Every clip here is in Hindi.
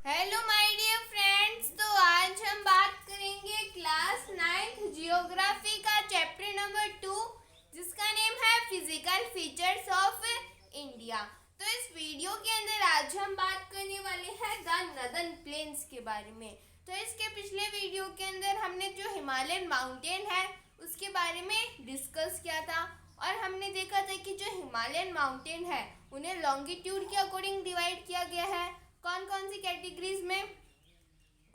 Hello my dear friends. तो आज हम बात करेंगे क्लास 9th जियोग्राफी का चैप्टर नंबर 2, जिसका नेम है फिजिकल फीचर्स ऑफ इंडिया। तो इस वीडियो के अंदर आज हम बात करने वाले हैं द नदन प्लेन्स के बारे में। तो इसके पिछले वीडियो के अंदर हमने जो हिमालयन माउंटेन है उसके बारे में डिस्कस किया था, और हमने देखा था कि जो हिमालयन माउंटेन है उन्हें लॉन्गिट्यूड के अकॉर्डिंग डिवाइड किया गया है। कौन कौन सी कैटेगरीज में?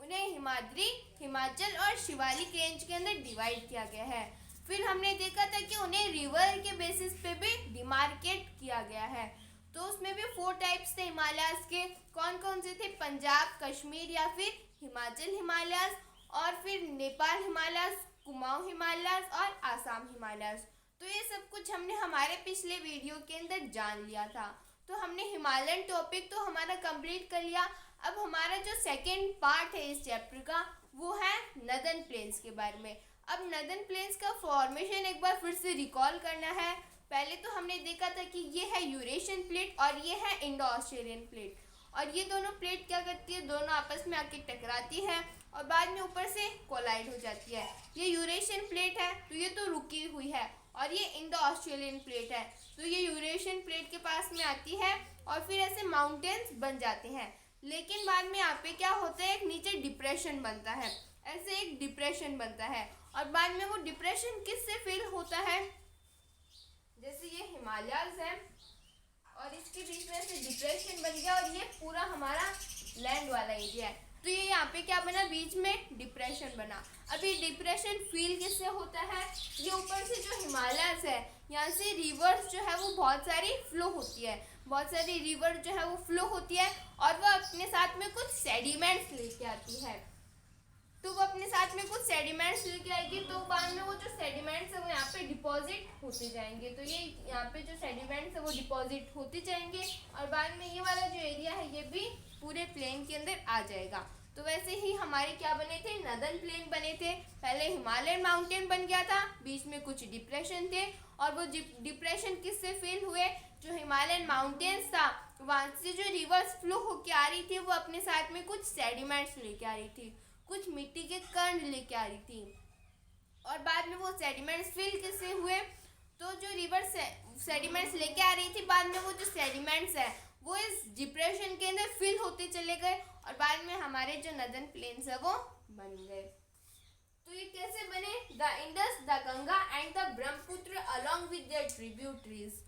उन्हें हिमाद्री, हिमाचल और शिवालिक रेंज के अंदर डिवाइड किया गया है। फिर हमने देखा था कि उन्हें रिवर के बेसिस पे भी डिमार्केट किया गया है। तो उसमें भी 4 टाइप्स थे हिमालयास के। कौन कौन से थे? पंजाब, कश्मीर या फिर हिमाचल हिमालयास, और फिर नेपाल हिमालयास, कुमाऊं हिमालयास और आसाम हिमालयास। तो ये सब कुछ हमने हमारे पिछले वीडियो के अंदर जान लिया था। तो हमने हिमालयन टॉपिक तो हमारा कंप्लीट कर लिया। अब हमारा जो सेकंड पार्ट है इस चैप्टर का वो है नदन प्लेन्स के बारे में। अब नदन प्लेन्स का फॉर्मेशन एक बार फिर से रिकॉल करना है। पहले तो हमने देखा था कि ये है यूरेशियन प्लेट और ये है इंडो ऑस्ट्रेलियन प्लेट, और ये दोनों प्लेट क्या करती है, दोनों आपस में आके टकराती है और बाद में ऊपर से कोलाइड हो जाती है। ये यूरेशियन प्लेट है तो ये तो रुकी हुई है, और ये इंडो ऑस्ट्रेलियन प्लेट है तो ये यूरेशियन प्लेट के पास में आती है, और फिर ऐसे माउंटेन्स बन जाते हैं। लेकिन बाद में यहाँ पे क्या होता है, एक नीचे डिप्रेशन बनता है, ऐसे एक डिप्रेशन बनता है, और बाद में वो डिप्रेशन किससे फिल होता है? जैसे ये हिमालयाज है और इसके बीच में से डिप्रेशन बन गया और ये पूरा हमारा लैंड वाला एरिया है, तो ये यहाँ पे क्या बना, बीच में डिप्रेशन बना। अब ये डिप्रेशन फील किससे होता है? ये ऊपर से जो हिमालयास है यहाँ से रिवर्स जो है वो बहुत सारी फ्लो होती है, बहुत सारी रिवर जो है वो फ्लो होती है, और वो अपने साथ में कुछ सेडिमेंट्स लेके आती है। तो वो अपने साथ में कुछ सेडिमेंट्स लेके आएगी, तो बाद में वो जो सेडिमेंट्स है वो यहाँ पे डिपॉजिट होते जाएंगे। तो ये यहाँ पे जो सेडिमेंट्स है वो डिपॉजिट होते जाएंगे, और बाद में ये वाला जो एरिया है ये भी पूरे प्लेन के अंदर आ जाएगा। तो वैसे ही हमारे क्या बने थे, नदन प्लेन बने थे। पहले हिमालयन माउंटेन बन गया था, बीच में कुछ डिप्रेशन थे, और वो डिप्रेशन किससे फिल हुए? जो हिमालयन माउंटेन्स था वहाँ से जो रिवर्स फ्लो होके आ रही थी वो अपने साथ में कुछ सेडिमेंट्स लेके आ रही थी, कुछ मिट्टी के कण लेके आ रही थी, और बाद में वो सेडिमेंट्स फिल किससे हुए? तो जो रिवर सेडिमेंट्स लेके आ रही थी, बाद में वो जो सेडिमेंट्स है वो इस डिप्रेशन के अंदर फिल होते चले गए, और बाद में हमारे जो नदन प्लेन्स है वो बन गए। तो ये कैसे बने? The Indus, the Ganga and the Brahmaputra along with their tributaries.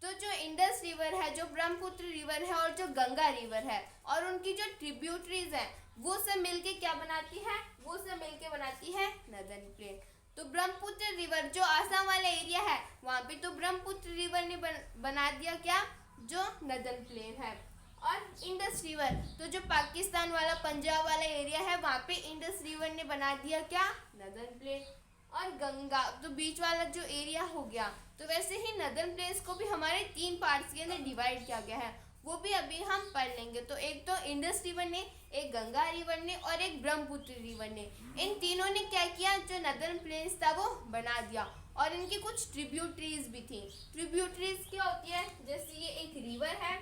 तो जो इंडस रिवर है, जो ब्रह्मपुत्र रिवर है और जो गंगा रिवर है और उनकी जो ट्रिब्यूटरीज है वो सब मिलके क्या बनाती है? वो सब मिलके बनाती है नदन प्लेन। तो ब्रह्मपुत्र रिवर जो आसाम वाला एरिया है वहाँ पे तो ब्रह्मपुत्र रिवर ने बना दिया क्या, जो नदन प्लेन है। और इंडस रिवर तो जो पाकिस्तान वाला पंजाब वाला एरिया है वहाँ पे इंडस रिवर ने बना दिया क्या, नदन प्लेन। और गंगा तो बीच वाला जो एरिया हो गया। तो वैसे ही नदन प्लेन्स को भी हमारे 3 पार्ट्स के अंदर डिवाइड किया गया है, वो भी अभी हम पढ़ लेंगे। तो एक तो इंडस रिवर ने, एक गंगा रिवर ने और एक ब्रह्मपुत्र रिवर ने, इन तीनों ने क्या किया, जो नदन प्लेन्स था वो बना दिया, और इनकी कुछ ट्रिब्यूटरीज भी थी। ट्रिब्यूटरीज क्या होती है? जैसे ये एक रिवर है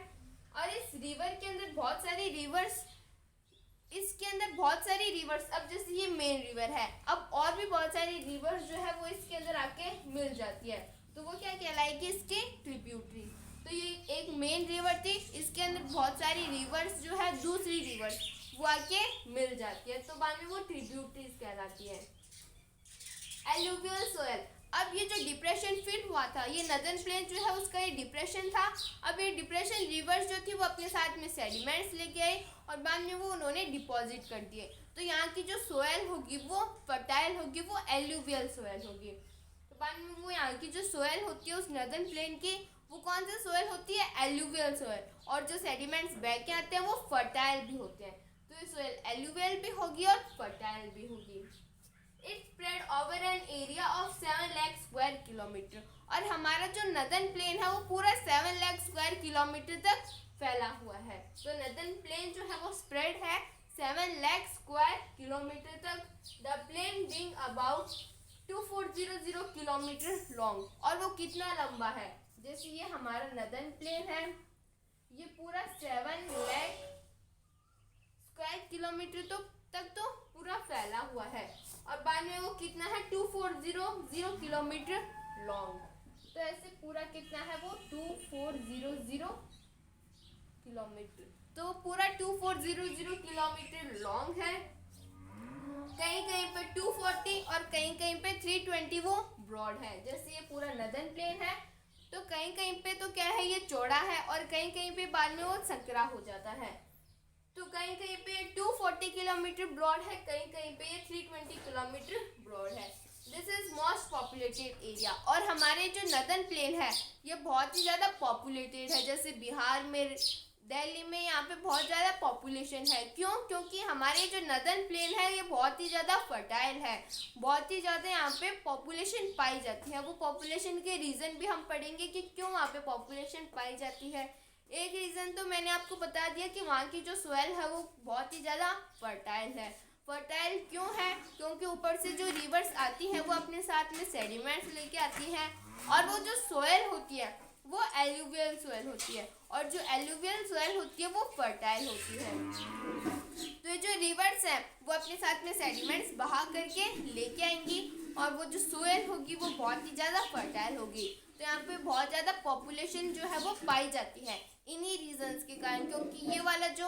और इस रिवर के अंदर बहुत सारी रिवर्स, इसके अंदर बहुत सारी रिवर्स, अब जैसे ये मेन रिवर है, अब और भी बहुत सारी रिवर्स जो है वो इसके अंदर आके मिल जाती है, तो वो क्या कहलाएगी, इसकी ट्रिब्यूटरी। तो ये एक मेन रिवर थी, इसके अंदर बहुत सारी रिवर्स जो है दूसरी रिवर्स वो आके मिल जाती है, तो बाद में वो ट्रिब्यूटरीज कहलाती है। एलुवियल सोयल, अब ये जो डिप्रेशन फिल हुआ था, ये नदन प्लेन जो है उसका ये डिप्रेशन था। अब ये डिप्रेशन रिवर्स जो थी वो अपने साथ में सेडिमेंट्स लेके आए और बाद में वो उन्होंने डिपॉजिट कर दिए। तो यहाँ की जो सोयल होगी वो फर्टाइल होगी, वो एलुवियल सोयल होगी। तो बाद में वो यहाँ की जो सोयल होती है उस नदन प्लेन की, वो कौन सी सोयल होती है, एलुवियल सोयल, और जो सेडिमेंट्स बह के आते हैं वो फर्टाइल भी होते हैं। तो ये सोयल एलुवियल भी होगी और फर्टाइल भी होगी। It spread over an area of 7 lakh square kilometre, और हमारा जो नदन प्लेन है वो पूरा 7 लाख स्क्वायर किलोमीटर तक फैला हुआ है। तो नदन प्लेन जो है वो स्प्रेड है 7 लाख स्क्वायर किलोमीटर तक। The plain being about 2400 kilometre long, और वो कितना लंबा है? जैसे ये हमारा नदन प्लेन है, ये पूरा 7 लाख किलोमीटर तक तो पूरा फैला हुआ है, और बाद में वो कितना है 2400 किलोमीटर लॉन्ग। तो ऐसे पूरा कितना है वो 2400 किलोमीटर, तो पूरा 2400 किलोमीटर लॉन्ग है। कहीं कहीं पे 240 और कहीं कहीं पे 320 वो ब्रॉड है। जैसे ये पूरा नदर्न प्लेन है, तो कहीं कहीं पे तो क्या है ये चौड़ा है, और कहीं कहीं पे बाद में वो संकरा हो जाता है। तो कहीं कहीं पे 240 किलोमीटर ब्रॉड है, कहीं कहीं पे ये 320 किलोमीटर ब्रॉड है। This is most populated area. और हमारे जो नदर्न प्लेन है ये बहुत ही ज़्यादा पॉपुलेटेड है। जैसे बिहार में, दिल्ली में, यहाँ पे बहुत ज़्यादा पॉपुलेशन है। क्यों? क्योंकि हमारे जो नदर्न प्लेन है ये बहुत ही ज़्यादा फर्टाइल है, बहुत ही ज़्यादा यहाँ पे पॉपुलेशन पाई जाती है। वो पॉपुलेशन के रीज़न भी हम पढ़ेंगे कि क्यों वहाँ पे पॉपुलेशन पाई जाती है। एक रीज़न तो मैंने आपको बता दिया कि वहाँ की जो सोयल है वो बहुत ही ज़्यादा फर्टाइल है। फर्टाइल क्यों है? क्योंकि ऊपर से जो रिवर्स आती हैं वो अपने साथ में सेडिमेंट्स लेके आती हैं, और वो जो सोयल होती है वो एलुवियल सोयल होती है, और जो एलुवियल सोयल होती है वो फर्टाइल होती है। तो जो रिवर्स है वो अपने साथ में सेडिमेंट्स बहा करके लेके आएंगी, और वो जो सोयल होगी वो बहुत ही ज़्यादा फर्टाइल होगी। तो यहाँ पे बहुत ज़्यादा पॉपुलेशन जो है वो पाई जाती है इन्हीं रीजंस के कारण, क्योंकि ये वाला जो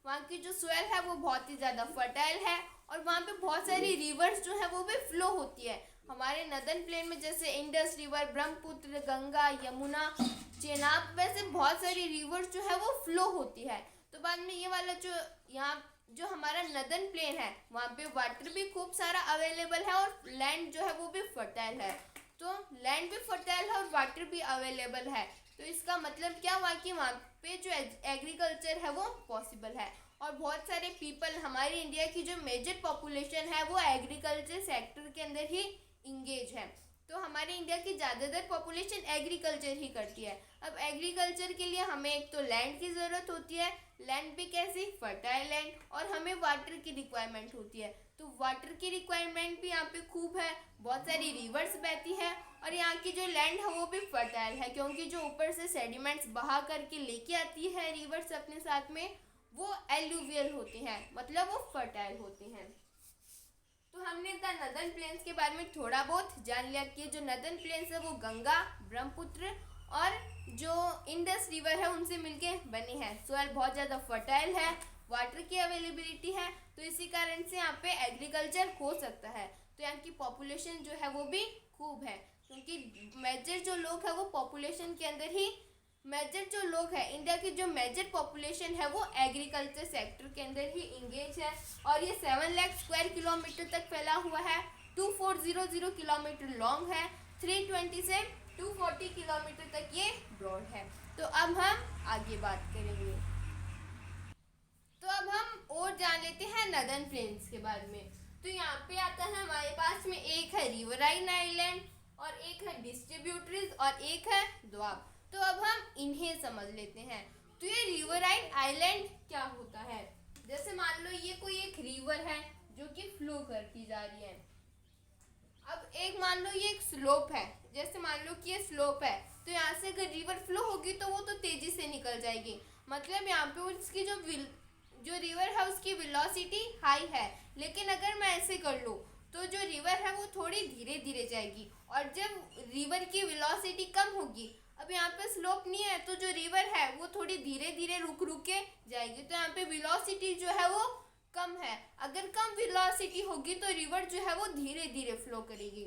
वहाँ की जो सोयल है वो बहुत ही ज़्यादा फर्टाइल है, और वहाँ पे बहुत सारी रिवर्स जो है वो भी फ्लो होती है। हमारे नदर्न प्लेन में जैसे इंडस रिवर, ब्रह्मपुत्र, गंगा, यमुना, चेनाब, वैसे बहुत सारी रिवर्स जो है वो फ्लो होती है। तो बाद में ये वाला जो यहाँ जो हमारा नदर्न प्लेन है वहाँ पे वाटर भी खूब सारा अवेलेबल है, और लैंड जो है वो भी फर्टाइल है। तो लैंड भी फर्टाइल है और वाटर भी अवेलेबल है। तो इसका मतलब क्या हुआ कि वहाँ पे जो एग्रीकल्चर है वो पॉसिबल है, और बहुत सारे पीपल, हमारी इंडिया की जो मेजर पॉपुलेशन है वो एग्रीकल्चर सेक्टर के अंदर ही इंगेज है। तो हमारे इंडिया की ज़्यादातर पॉपुलेशन एग्रीकल्चर ही करती है। अब एग्रीकल्चर के लिए हमें एक तो लैंड की ज़रूरत होती है, लैंड भी कैसी, फर्टाइल लैंड, और हमें वाटर की रिक्वायरमेंट होती है। तो वाटर की रिक्वायरमेंट भी यहाँ पे खूब है, बहुत सारी रिवर्स बहती हैं, और यहाँ की जो लैंड है वो भी फर्टाइल है, क्योंकि जो ऊपर से सेडिमेंट्स बहा करके लेके आती है रिवर्स अपने साथ में वो एलुवियल होती हैं, मतलब वो फर्टाइल होती हैं। तो हमने द नदर्न प्लेन्स के बारे में थोड़ा बहुत जान लिया कि जो नदर्न प्लेन्स है वो गंगा, ब्रह्मपुत्र और जो इंडस रिवर है उनसे मिलके बनी है। सोयल बहुत ज़्यादा फर्टाइल है, वाटर की अवेलेबिलिटी है, तो इसी कारण से यहाँ पे एग्रीकल्चर हो सकता है। तो यहाँ की पॉपुलेशन जो है वो भी खूब है, क्योंकि मेजर जो लोग हैं वो पॉपुलेशन के अंदर ही, मेजर जो लोग हैं इंडिया की जो मेजर पॉपुलेशन है वो एग्रीकल्चर सेक्टर के अंदर ही इंगेज है, और ये 7 लाख स्क्वायर किलोमीटर तक फैला हुआ है, 2400 किलोमीटर लॉन्ग है, 320 से 240 किलोमीटर तक ये ब्रॉड है। तो अब हम आगे बात करेंगे। तो अब हम और जान लेते हैं नदर्न प्लेन्स के बारे में। तो यहाँ पे आता है हमारे पास में एक है रिवराइन आइलैंड, और एक है डिस्ट्रीब्यूटरीज, और एक है द्वाब। तो अब हम इन्हें समझ लेते हैं। तो ये रिवराइन आइलैंड क्या होता है? जैसे मान लो ये कोई एक रिवर है जो कि फ्लो करती जा रही है। अब एक मान लो ये एक स्लोप है, जैसे मान लो कि ये स्लोप है, तो यहाँ से अगर रिवर फ्लो होगी तो वो तो तेजी से निकल जाएगी, मतलब यहाँ पे उसकी जो रिवर है उसकी वेलोसिटी हाई है। लेकिन अगर मैं ऐसे कर लूँ तो जो रिवर है वो थोड़ी धीरे धीरे जाएगी, और जब रिवर की वेलोसिटी कम होगी, अब यहाँ पे स्लोप नहीं है तो जो रिवर है वो थोड़ी धीरे धीरे रुक के जाएगी, तो यहाँ पे वेलोसिटी जो है वो कम है। अगर कम वेलोसिटी होगी तो रिवर जो है वो धीरे धीरे फ्लो करेगी।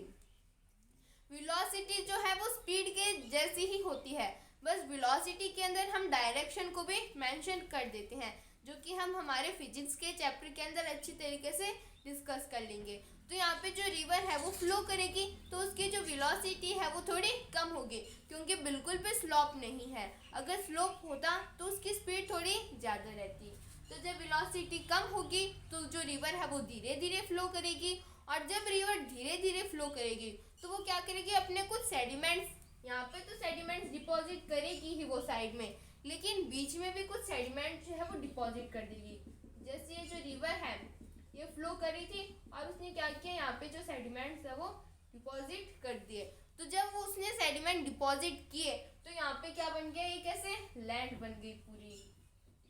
वेलोसिटी जो है वो स्पीड के जैसी ही होती है, बस वेलोसिटी के अंदर हम डायरेक्शन को भी मेंशन कर देते हैं, जो कि हम हमारे फिजिक्स के चैप्टर के अंदर अच्छी तरीके से डिस्कस कर लेंगे। तो यहाँ पे जो रिवर है वो फ्लो करेगी तो उसकी जो वेलोसिटी है वो थोड़ी कम होगी, क्योंकि बिल्कुल भी स्लोप नहीं है। अगर स्लोप होता तो उसकी स्पीड थोड़ी ज़्यादा रहती। तो जब वेलोसिटी कम होगी तो जो रिवर है वो धीरे धीरे फ्लो करेगी, और जब रिवर धीरे धीरे फ्लो करेगी तो वो क्या करेगी, अपने कुछ सेडिमेंट्स, यहाँ पे तो सेडिमेंट्स डिपॉजिट करेगी ही वो साइड में, लेकिन बीच में भी कुछ सेडिमेंट जो है वो डिपॉजिट कर देगी। जैसे ये जो रिवर है ये फ्लो करी थी और उसने क्या किया, यहाँ पे जो सेडिमेंट्स है वो डिपॉजिट कर दिए। तो जब वो उसने सेडिमेंट डिपॉजिट किए तो यहाँ पे क्या बन गया, ये कैसे लैंड बन गई पूरी।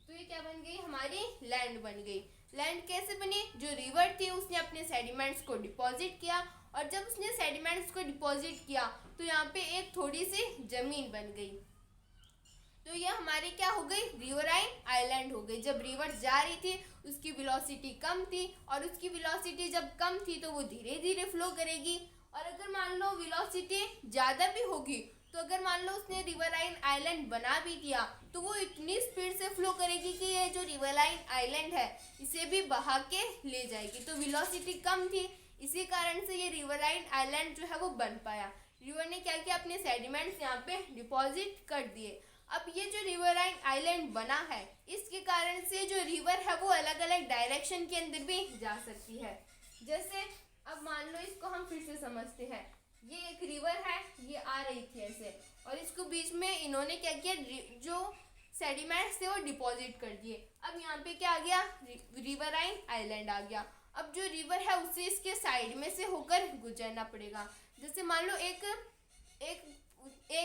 तो तो ये क्या बन गई, हमारी लैंड बन गई। लैंड कैसे बनी, जो रिवर थी उसने अपने सेडिमेंट्स को डिपॉजिट किया, और जब उसने सेडिमेंट्स को डिपॉजिट किया तो यहाँ पे एक थोड़ी सी जमीन बन गई। तो ये हमारी क्या हो गई, रिवराइन आइलैंड हो गई। जब रिवर जा रही थी उसकी वेलोसिटी कम थी, और उसकी वेलोसिटी जब कम थी तो वो धीरे धीरे फ्लो करेगी। और अगर मान लो वेलोसिटी ज़्यादा भी होगी, तो अगर मान लो उसने रिवराइन आइलैंड बना भी दिया तो वो इतनी स्पीड से फ्लो करेगी कि ये जो रिवराइन आइलैंड है इसे भी बहा के ले जाएगी। तो वेलोसिटी कम थी, इसी कारण से ये रिवराइन आइलैंड जो है वो बन पाया। रिवर ने क्या किया, अपने सेडिमेंट्स यहाँ पे डिपॉजिट कर दिए। अब ये जो रिवराइन आइलैंड बना है, इसके कारण से जो रिवर है वो अलग अलग डायरेक्शन के अंदर भी जा सकती है। जैसे अब मान लो, इसको हम फिर से समझते हैं। ये एक रिवर है, ये आ रही थी ऐसे, और इसको बीच में इन्होंने क्या किया, जो सेडिमेंट्स थे वो डिपॉजिट कर दिए। अब यहाँ पे क्या आ गया, रिवराइन आइलैंड आ गया। अब जो रिवर है उसे इसके साइड में से होकर गुजरना पड़ेगा। जैसे मान लो एक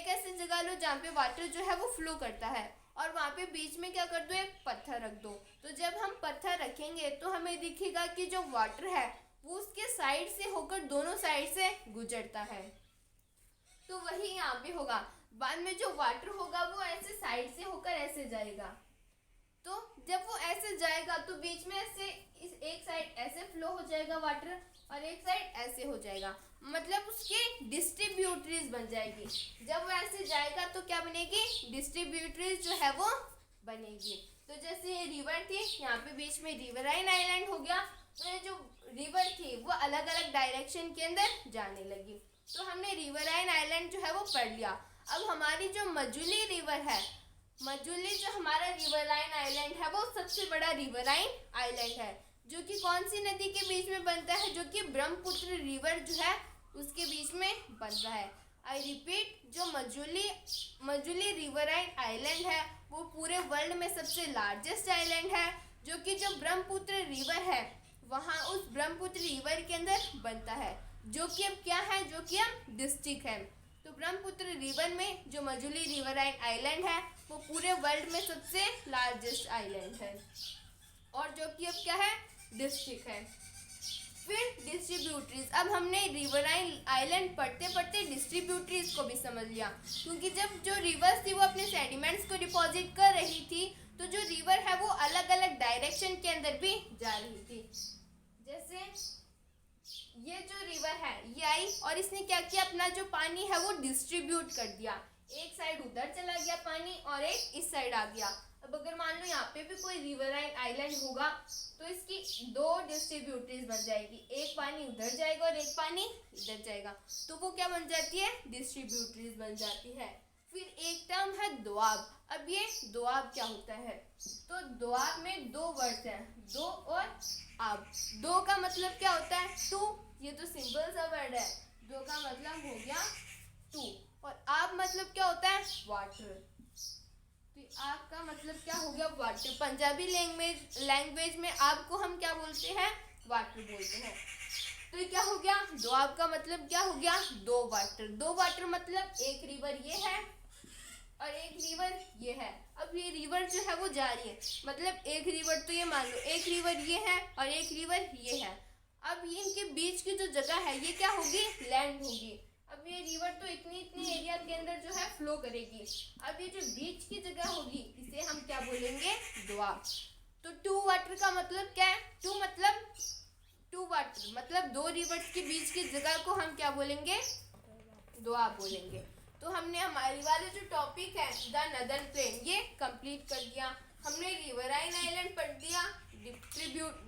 ऐसी जगह लो जहाँ पे वाटर जो है वो फ्लो करता है, और वहाँ पे बीच में क्या कर दो, एक पत्थर रख दो। तो जब हम पत्थर रखेंगे तो हमें दिखेगा कि जो वाटर है वो उसके साइड से होकर दोनों साइड से गुजरता है। तो वही यहाँ पे होगा, बाद में जो वाटर होगा वो ऐसे साइड से होकर ऐसे जाएगा। तो जब वो ऐसे जाएगा तो बीच में ऐसे एक साइड ऐसे फ्लो हो जाएगा वाटर, और एक साइड ऐसे हो जाएगा, मतलब उसके डिस्ट्रीब्यूटरीज बन जाएगी। जब वो ऐसे जाएगा तो क्या बनेगी, डिस्ट्रीब्यूटरीज जो है वो बनेगी। तो जैसे ये रिवर थी, यहाँ पे बीच में रिवराइन आइलैंड हो गया, तो ये जो रिवर थी वो अलग अलग डायरेक्शन के अंदर जाने लगी। तो हमने रिवराइन आइलैंड जो है वो पढ़ लिया। अब हमारी जो मजुली रिवर है, मजुली जो हमारा रिवराइन आइलैंड है वो सबसे बड़ा रिवराइन आइलैंड है, जो कि कौन सी नदी के बीच में बनता है, जो कि ब्रह्मपुत्र रिवर जो है उसके बीच में बनता है। आई रिपीट, जो मजुली रिवराइन आइलैंड है वो पूरे वर्ल्ड में सबसे लार्जेस्ट आइलैंड है, जो कि जो ब्रह्मपुत्र रिवर है वहाँ उस ब्रह्मपुत्र रिवर के अंदर बनता है, जो कि अब क्या है, जो कि अब डिस्ट्रिक्ट है। तो ब्रह्मपुत्र रिवर में जो मजुली रिवराइन आइलैंड है वो पूरे वर्ल्ड में सबसे लार्जेस्ट आइलैंड है, और जो कि अब क्या है, डिस्ट्रिक्ट है। फिर डिस्ट्रीब्यूटरीज, अब हमने रिवराइन आइलैंड पढ़ते पढ़ते डिस्ट्रीब्यूटरीज को भी समझ लिया, क्योंकि जब जो रिवर्स थी वो अपने सेडिमेंट्स को डिपॉजिट कर रही थी, तो जो रिवर है वो अलग अलग डायरेक्शन के अंदर भी जा रही थी। जैसे ये जो रिवर है ये आई, और इसने क्या किया, अपना जो पानी है वो डिस्ट्रीब्यूट कर दिया। एक साइड उधर चला गया पानी, और एक इस साइड आ गया। अब अगर मान लो यहाँ पे भी कोई रिवराइन आइलैंड होगा तो इसकी दो डिस्ट्रीब्यूटरीज बन जाएगी, एक पानी उधर जाएगा और एक पानी इधर जाएगा, तो वो क्या बन जाती है, डिस्ट्रीब्यूटरीज बन जाती है। फिर एक टर्म है दोआब। अब ये दोआब क्या होता है, तो दोआब में दो वर्ड्स हैं, दो और आब। दो का मतलब क्या होता है, टू, ये तो सिंपल सा वर्ड है, दो का मतलब हो गया टू, और आब मतलब क्या होता है, वाटर। तो आग का मतलब क्या हो गया, वाटर। पंजाबी लैंग्वेज में आग को हम क्या बोलते हैं, वाटर बोलते हैं। तो ये क्या हो गया, दो आग का मतलब क्या हो गया, दो वाटर। दो वाटर मतलब एक रिवर ये है और एक रिवर ये है। अब ये रिवर जो है वो जा रही है, मतलब एक रिवर, तो ये मान लो एक रिवर ये है और एक रिवर ये है। अब ये इनके बीच की जो जगह है ये क्या होगी, लैंड होगी। अब ये रिवर तो इतनी एरिया के अंदर जो है फ्लो करेगी। अब ये जो बीच की जगह होगी इसे हम क्या बोलेंगे, दोआब। तो टू वाटर का मतलब क्या है, टू वाटर मतलब दो रिवर्स के बीच की जगह को हम क्या बोलेंगे, दोआब बोलेंगे। तो हमने हमारी वाले जो टॉपिक है द नदर्न प्लेन ये कंप्लीट कर दिया। हमने रिवराइन आइलैंड पढ़ दिया,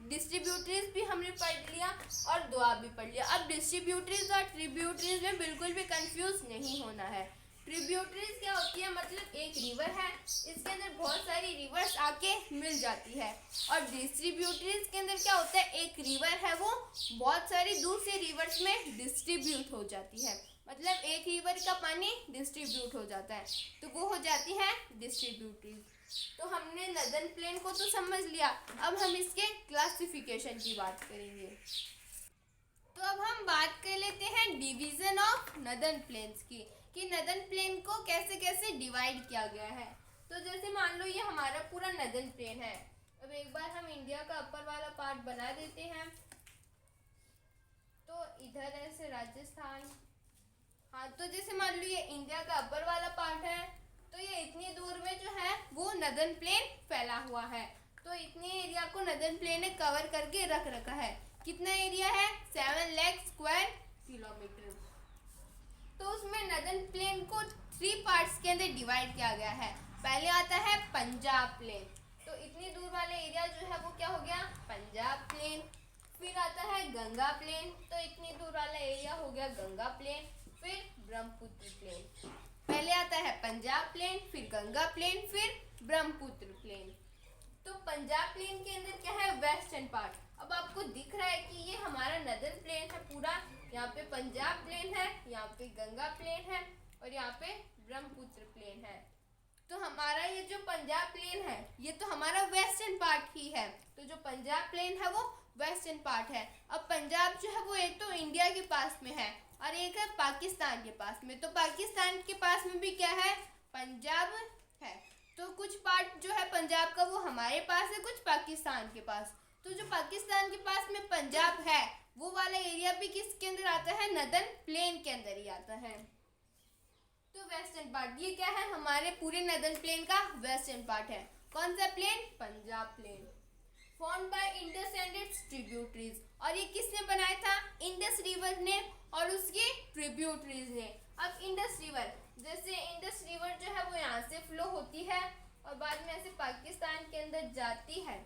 डिस्ट्रीब्यूटरीज भी हमने पढ़ लिया और दोआब भी पढ़ लिया। अब डिस्ट्रीब्यूटरीज और ट्रिब्यूटरीज में बिल्कुल भी कंफ्यूज नहीं होना है। ट्रिब्यूटरीज क्या होती है, मतलब एक रिवर है, इसके अंदर बहुत सारी रिवर्स आके मिल जाती है। और डिस्ट्रीब्यूटरीज के अंदर क्या होता है, एक रिवर है वो बहुत सारी दूसरी रिवर्स में डिस्ट्रीब्यूट हो जाती है, मतलब एक रिवर का पानी डिस्ट्रीब्यूट हो जाता है, तो वो हो जाती है डिस्ट्रीब्यूटरीज। तो हमने नदर्न प्लेन को तो समझ लिया, अब हम इसके क्लासिफिकेशन की बात करेंगे। तो अब हम बात कर लेते हैं डिवीजन ऑफ नदर्न प्लेन्स की, कि नदर्न प्लेन को कैसे कैसे डिवाइड किया गया है। तो जैसे मान लो ये हमारा पूरा नदर्न प्लेन है। अब एक बार हम इंडिया का अपर वाला पार्ट बना देते हैं। तो इधर ऐसे राजस्थान, हाँ तो जैसे मान लो ये इंडिया का अपर वाला पार्ट है, तो ये इतनी दूर में जो है वो नदर्न प्लेन फैला हुआ है। तो इतने एरिया को नदर्न प्लेन ने कवर करके रख रखा है। कितना एरिया है? 7 लाख स्क्वायर किलोमीटर। तो उसमें नदर्न प्लेन को 3 पार्ट्स के अंदर डिवाइड किया गया है। पहले आता है पंजाब प्लेन, तो इतनी दूर वाले एरिया जो है वो क्या हो गया? पंजाब प्लेन। फिर आता है गंगा प्लेन, तो इतनी दूर वाला एरिया हो गया गंगा प्लेन। फिर ब्रह्मपुत्र प्लेन। पहले आता है पंजाब प्लेन, फिर गंगा प्लेन, फिर ब्रह्मपुत्र प्लेन। तो पंजाब प्लेन के अंदर क्या है? Western part. अब आपको दिख रहा है कि ये हमारा नदर्न प्लेन है पूरा। यहाँ पे पंजाब प्लेन है, यहाँ पे गंगा प्लेन है और यहाँ पे ब्रह्मपुत्र प्लेन है। तो हमारा ये जो पंजाब प्लेन है ये तो हमारा वेस्टर्न पार्ट ही है। तो जो पंजाब प्लेन है वो वेस्टर्न पार्ट है। अब पंजाब जो है वो एक तो इंडिया के पास में है और एक है पाकिस्तान के पास में। तो पाकिस्तान के पास में भी क्या है? पंजाब है। तो कुछ पार्ट जो है पंजाब का वो हमारे पास है, कुछ पाकिस्तान के पास। तो जो पाकिस्तान के पास में पंजाब है वो वाला एरिया भी किसके अंदर आता है? नदर्न प्लेन के अंदर ही आता है। तो वेस्टर्न पार्ट ये क्या है? हमारे पूरे नदर्न प्लेन का वेस्टर्न पार्ट है। कौन सा plain? Punjab plain. Formed by Indus and its tributaries. और ये किसने बनाया था? इंडस रिवर ने और उसके ट्रिब्यूटरीज ने। अब इंडस रिवर, जैसे इंडस रिवर जो है वो यहाँ से फ्लो होती है और बाद में ऐसे पाकिस्तान के अंदर जाती है।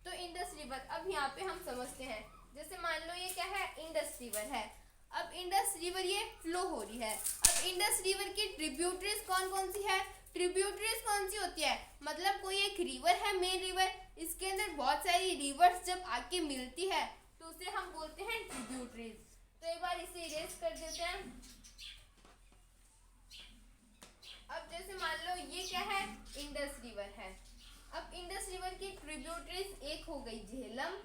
तो इंडस रिवर, अब यहाँ पे हम समझते हैं। जैसे मान लो ये क्या है? इंडस रिवर है। अब इंडस रिवर ये फ्लो हो रही है। अब इंडस रिवर की ट्रिब्यूटरीज कौन कौन सी है? ट्रिब्यूटरीज कौन सी होती है? मतलब कोई एक रिवर है, मेन रिवर, इसके अंदर बहुत सारी रिवर्स जब आके मिलती है तो उसे हम बोलते हैं ट्रिब्यूटरीज। तो एक बार इसे इरेज कर देते हैं। अब जैसे मान लो ये क्या है? इंडस रिवर है। अब इंडस रिवर की ट्रिब्यूटरीज एक हो गई झेलम,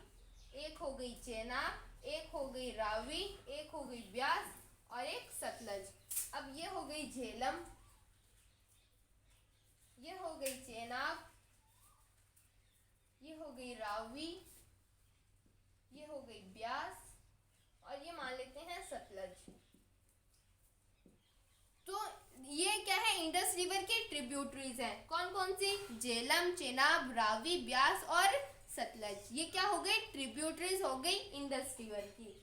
एक हो गई चेनाब, एक हो गई रावी, एक हो गई ब्यास और एक सतलज। अब ये हो गई झेलम, ये हो गई चेनाब, ये हो गई रावी, ये हो गई ब्यास और ये मान लेते हैं सतलज। तो ये क्या है? इंडस रिवर के ट्रिब्यूटरीज हैं। कौन कौन सी? झेलम, चेनाब, रावी, ब्यास और सतलज। ये क्या हो गई? ट्रिब्यूटरीज हो गई इंडस रिवर की।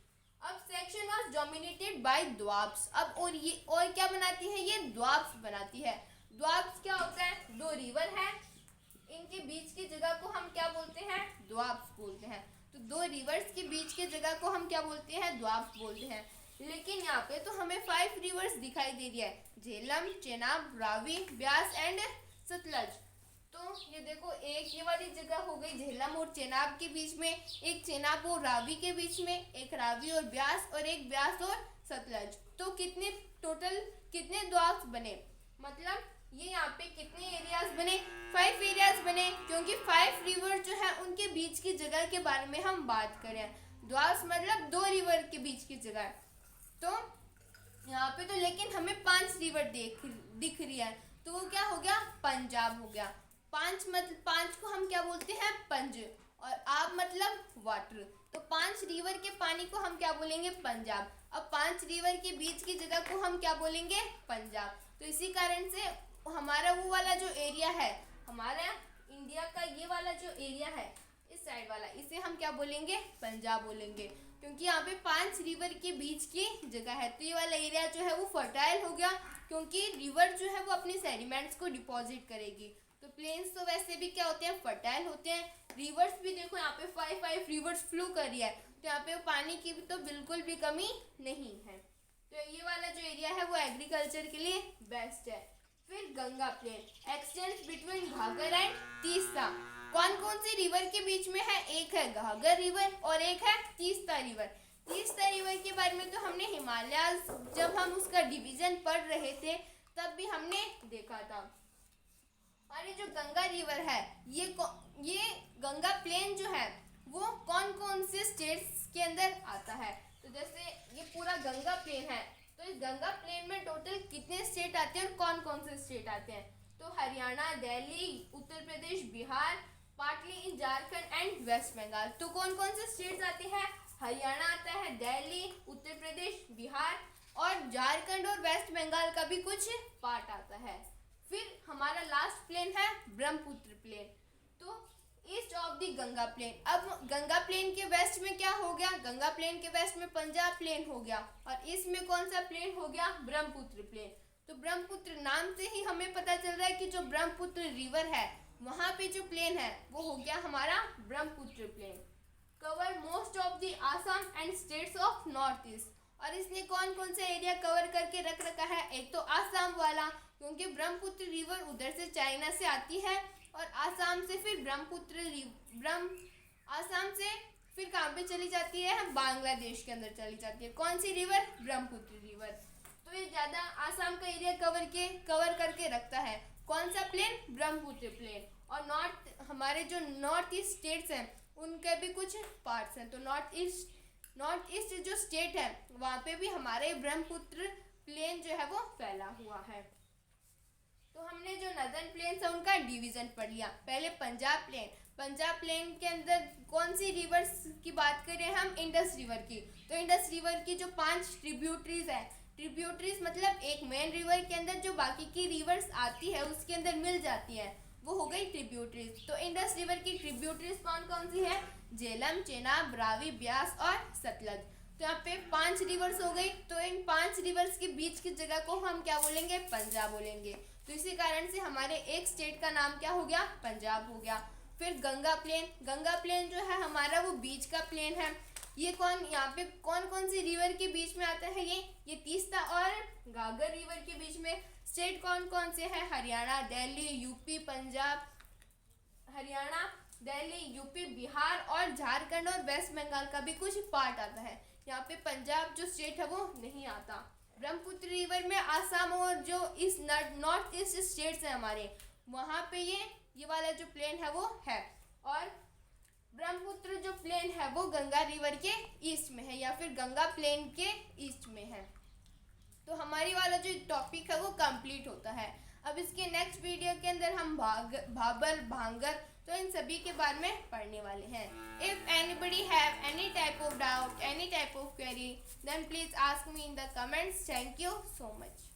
अब सेक्शन वाज डोमिनेटेड बाय द्वाब्स। अब और क्या बनाती है? ये द्वाब्स बनाती है। द्वाब्स क्या होता है? दो रिवर है, इनके बीच की जगह को हम क्या बोलते हैं? द्वाब्स बोलते हैं। तो दो रिवर्स के बीच की जगह को हम क्या बोलते हैं? द्वाब्स बोलते हैं। लेकिन यहाँ पे तो हमें 5 रिवर्स दिखाई दे रही है, झेलम, चेनाब, रावी, ब्यास एंड सतलज। तो ये देखो, एक ये वाली जगह हो गई झेलम और चेनाब के बीच में, एक चेनाब और रावी के बीच में, एक रावी और ब्यास और एक ब्यास और सतलज। तो कितने टोटल कितने द्वाब्स बने? मतलब ये यहाँ पे कितने एरियाज बने? 5 एरियाज बने, क्योंकि 5 रिवर जो है उनके बीच की जगह के बारे में हम बात करें। द्वाब्स मतलब 2 रिवर के बीच की जगह। तो यहाँ पे तो लेकिन हमें 5 रिवर दिख रही है, तो वो क्या हो गया? पंजाब हो गया। 5 को हम क्या बोलते हैं? पंज। और आब मतलब वाटर। तो 5 रिवर के पानी को हम क्या बोलेंगे? पंजाब। अब 5 रिवर के बीच की जगह को हम क्या बोलेंगे? पंजाब। तो इसी कारण से हमारा वो वाला जो एरिया है, हमारा इंडिया का ये वाला जो एरिया है इस साइड वाला, इसे हम क्या बोलेंगे? पंजाब बोलेंगे, क्योंकि यहाँ पे 5 रिवर के बीच की जगह है। तो ये वाला एरिया जो है वो फर्टाइल हो गया, क्योंकि रिवर जो है वो अपने सेडिमेंट्स को डिपॉजिट करेगी। तो प्लेन्स तो वैसे भी क्या होते हैं? फर्टाइल होते हैं। रिवर्स भी देखो, यहाँ पे 5 रिवर्स फ्लो कर रही है, तो यहाँ पे पानी की भी तो बिल्कुल भी कमी नहीं है। तो ये वाला जो एरिया है वो एग्रीकल्चर के लिए बेस्ट है। फिर Ganga plain extends between Ghaghara and Teesta. कौन कौन सी रिवर के बीच में है? एक है घाघर रिवर और एक है तीस्ता रिवर। तीस्ता रिवर के बारे में तो हमने हिमालय, जब हम उसका डिवीजन पढ़ रहे थे तब भी हमने देखा था। और ये जो गंगा रिवर है, ये गंगा प्लेन जो है वो कौन कौन से स्टेट्स के अंदर आता है? तो जैसे ये पूरा गंगा प्लेन है, तो इस गंगा प्लेन में टोटल कितने स्टेट आते हैं और कौन कौन से स्टेट आते हैं? तो Haryana, Delhi, Uttar Pradesh, Bihar, partly in Jharkhand and west Bengal. तो कौन कौन से स्टेट्स आते हैं? हरियाणा आता है, दिल्ली, उत्तर प्रदेश, बिहार और झारखंड और वेस्ट बंगाल का भी कुछ पार्ट आता है। फिर हमारा लास्ट प्लेन है ब्रह्मपुत्र प्लेन, तो east of the Ganga plain. अब गंगा प्लेन के वेस्ट में क्या हो गया? गंगा प्लेन के वेस्ट में पंजाब प्लेन हो गया और ईस्ट में कौन सा प्लेन हो गया? ब्रह्मपुत्र प्लेन। तो ब्रह्मपुत्र नाम से ही हमें पता चल रहा है कि जो ब्रह्मपुत्र रिवर है वहां पे जो प्लेन है वो हो गया हमारा Brahmaputra plain. Cover most of the Assam and states of north east. और इसने कौन कौन से एरिया कवर करके रख रखा है? एक तो आसाम वाला, क्योंकि ब्रह्मपुत्र रिवर उधर से चाइना से आती है और आसाम से फिर आसाम से फिर कहाँ पे चली जाती है? बांग्लादेश के अंदर चली जाती है। कौन सी रिवर? ब्रह्मपुत्र रिवर। तो ये ज़्यादा आसाम का एरिया कवर करके रखता है। कौन सा प्लेन? ब्रह्मपुत्र प्लेन। और हमारे जो नॉर्थ ईस्ट स्टेट्स हैं उनके भी कुछ पार्ट्स हैं। तो नॉर्थ ईस्ट जो स्टेट है वहाँ पे भी हमारे ब्रह्मपुत्र प्लेन जो है वो फैला हुआ है। तो हमने जो नदर्न प्लेन्स है उनका डिवीजन पढ़ लिया। पहले पंजाब प्लेन के अंदर कौन सी रिवर्स की बात करें हम? इंडस रिवर की। तो इंडस रिवर की जो 5 ट्रिब्यूटरीज है, ट्रिब्यूटरीज मतलब एक मेन रिवर के अंदर जो बाकी की रिवर्स आती है उसके अंदर मिल जाती है, वो हो गई ट्रिब्यूटरीज। तो इंडस रिवर की ट्रिब्यूटरीज कौन कौन सी है? झेलम, चेनाब, रावी, ब्यास और सतलज। तो यहाँ पे 5 रिवर्स हो गई। तो इन 5 रिवर्स के बीच की जगह को हम क्या बोलेंगे? पंजाब बोलेंगे। तो इसी कारण से हमारे एक स्टेट का नाम क्या हो गया? पंजाब हो गया। फिर गंगा प्लेन जो है हमारा वो बीच का प्लेन है। ये यहाँ पे कौन सी रिवर के बीच में आता है? ये तीस्ता और घाघर रिवर के बीच में। स्टेट कौन कौन से हैं? हरियाणा, दिल्ली, यूपी, पंजाब, हरियाणा, दिल्ली, यूपी, बिहार और झारखंड और वेस्ट बंगाल का भी कुछ पार्ट आता है। यहाँ पे पंजाब जो स्टेट है वो नहीं आता। ब्रह्मपुत्र रिवर में आसाम और जो नॉर्थ ईस्ट स्टेट्स हैं हमारे, वहाँ पे ये वाला जो प्लेन है वो है। और ब्रह्मपुत्र जो प्लेन है वो गंगा रिवर के ईस्ट में है या फिर गंगा प्लेन के ईस्ट में है। तो हमारी वाला जो टॉपिक है वो कंप्लीट होता है। अब इसके नेक्स्ट वीडियो के अंदर हम भाबर, भांगर, तो इन सभी के बारे में पढ़ने वाले हैं। If anybody have any type of doubt, any type of query, then please ask me in the comments. Thank you so much.